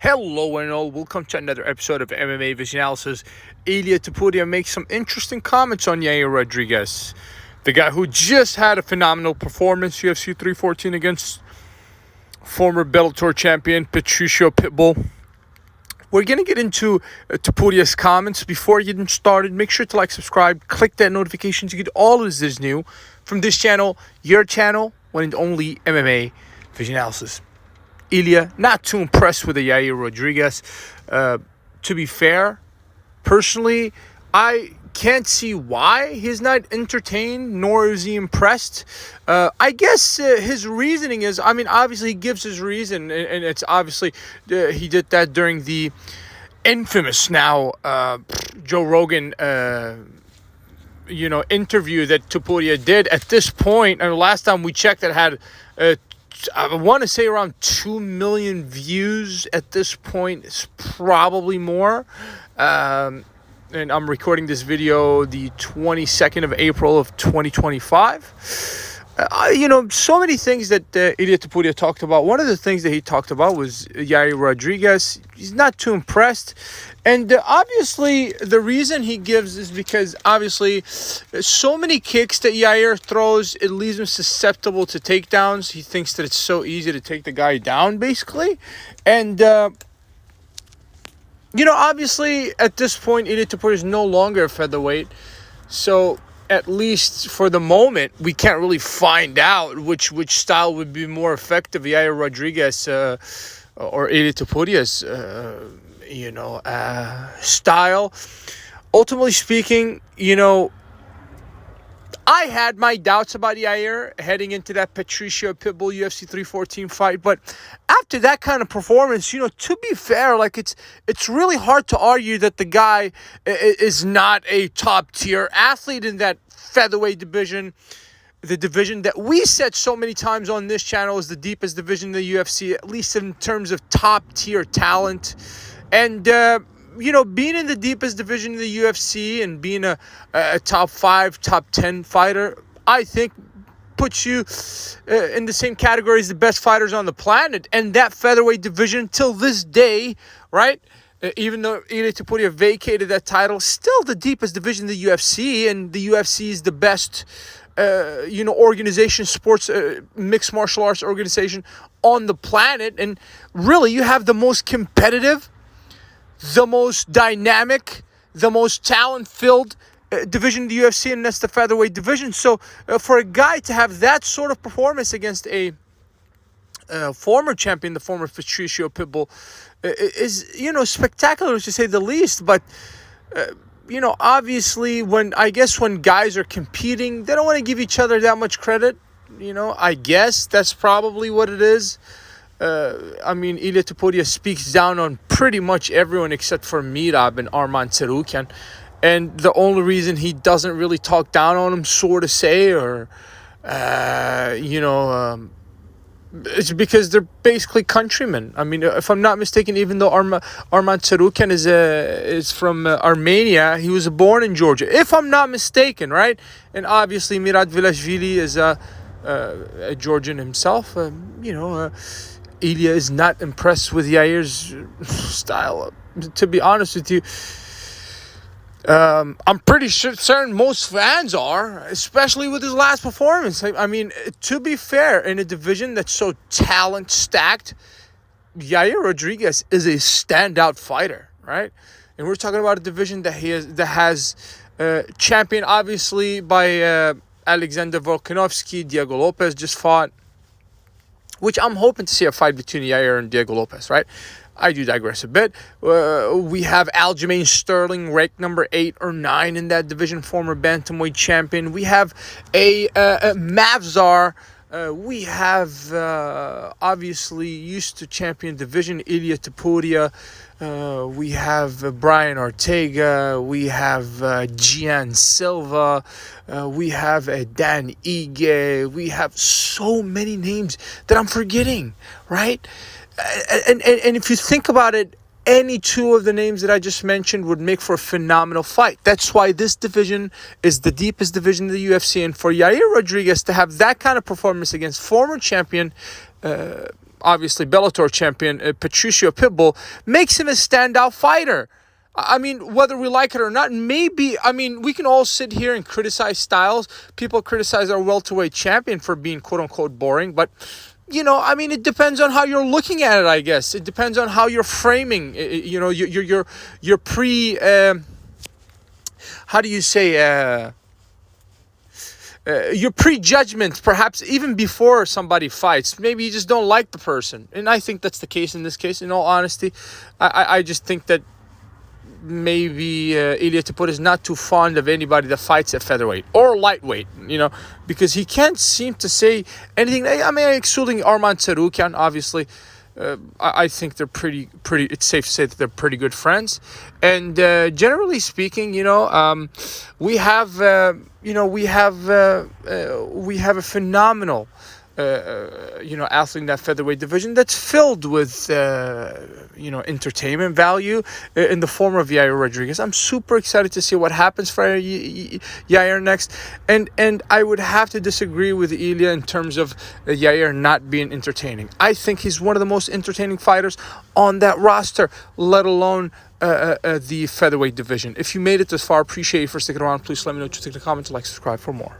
Hello and all, welcome to another episode of MMA Vision Analysis. Ilia Topuria makes some interesting comments on Yair Rodriguez, the guy who just had a phenomenal performance, UFC 314, against former Bellator champion Patricio Pitbull. We're going to get into Topuria's comments. Before getting started, make sure to like, subscribe, click that notification to get all of this new from this channel, your channel, one and only MMA Vision Analysis. Ilia, not too impressed with the Yair Rodriguez. To be fair, personally, I can't see why he's not entertained, nor is he impressed. I guess his reasoning is, obviously he gives his reason, and it's obviously he did that during the infamous now Joe Rogan interview that Topuria did. At this point, and last time we checked, it had I want to say around 2 million views at this point. It's probably more. And I'm recording this video the 22nd of April of 2025. So many things that Ilia Topuria talked about. One of the things that he talked about was Yair Rodriguez. He's not too impressed. And obviously, the reason he gives is because, obviously, so many kicks that Yair throws, it leaves him susceptible to takedowns. He thinks that it's so easy to take the guy down, basically. And, obviously, at this point, Ilia Topuria is no longer a featherweight. So, at least for the moment, we can't really find out which style would be more effective, Yair Rodriguez or Ilia Topuria's style. Ultimately speaking, I had my doubts about Yair heading into that Patricio Pitbull UFC 314 fight, but after that kind of performance, to be fair, it's really hard to argue that the guy is not a top tier athlete in that featherweight division, the division that we said so many times on this channel is the deepest division in the UFC, at least in terms of top tier talent. And being in the deepest division in the UFC and being a top 5, top 10 fighter, I think puts you in the same category as the best fighters on the planet. And that featherweight division till this day, right? Even though Ilia Topuria vacated that title, still the deepest division in the UFC, and the UFC is the best, organization, sports, mixed martial arts organization on the planet. And really, you have the most competitive, the most dynamic, the most talent-filled division in the UFC, and that's the featherweight division. So for a guy to have that sort of performance against a former champion, the former Patricio Pitbull, is, spectacular to say the least. But, obviously when guys are competing, they don't want to give each other that much credit. I guess that's probably what it is. Ilia Topuria speaks down on pretty much everyone except for Mirab and Arman Tsarukyan. And the only reason he doesn't really talk down on him, so to say, or, it's because they're basically countrymen. If I'm not mistaken, even though Arman Tsarukyan is from Armenia, he was born in Georgia, if I'm not mistaken, right? And obviously Mirad Vilashvili is a Georgian himself. Ilia is not impressed with Yair's style. To be honest with you, I'm pretty certain most fans are, especially with his last performance. To be fair, in a division that's so talent-stacked, Yair Rodriguez is a standout fighter, right? And we're talking about a division that has championed, obviously, by Alexander Volkanovski. Diego Lopez just fought, which I'm hoping to see a fight between Yair and Diego Lopez, right? I do digress a bit. We have Aljamain Sterling, ranked number 8 or 9 in that division, former bantamweight champion. We have a Mavzar. We have, obviously, used to champion division, Ilia Topuria. We have Brian Ortega. We have Gian Silva. We have Dan Ige. We have so many names that I'm forgetting, right? And if you think about it, any two of the names that I just mentioned would make for a phenomenal fight. That's why this division is the deepest division in the UFC. And for Yair Rodriguez to have that kind of performance against former champion obviously Bellator champion Patricio Pitbull makes him a standout fighter. I mean, whether we like it or not, maybe, I mean, we can all sit here and criticize styles. People criticize our welterweight champion for being quote-unquote boring, but, I mean, it depends on how you're looking at it, I guess. It depends on how you're framing, your how do you say, your prejudgments, perhaps even before somebody fights. Maybe you just don't like the person. And I think that's the case in this case, in all honesty. I just think that maybe Ilia Topuria is not too fond of anybody that fights at featherweight or lightweight, because he can't seem to say anything. I mean, excluding Arman Tsarukyan, obviously. I think they're pretty. It's safe to say that they're pretty good friends, and generally speaking, we have a phenomenal athlete in that featherweight division that's filled with entertainment value in the form of Yair Rodriguez. I'm super excited to see what happens for Yair next, and I would have to disagree with Ilia in terms of Yair not being entertaining. I think he's one of the most entertaining fighters on that roster, let alone the featherweight division. If you made it this far, appreciate you for sticking around. Please let me know what you think in the comments, like, subscribe for more.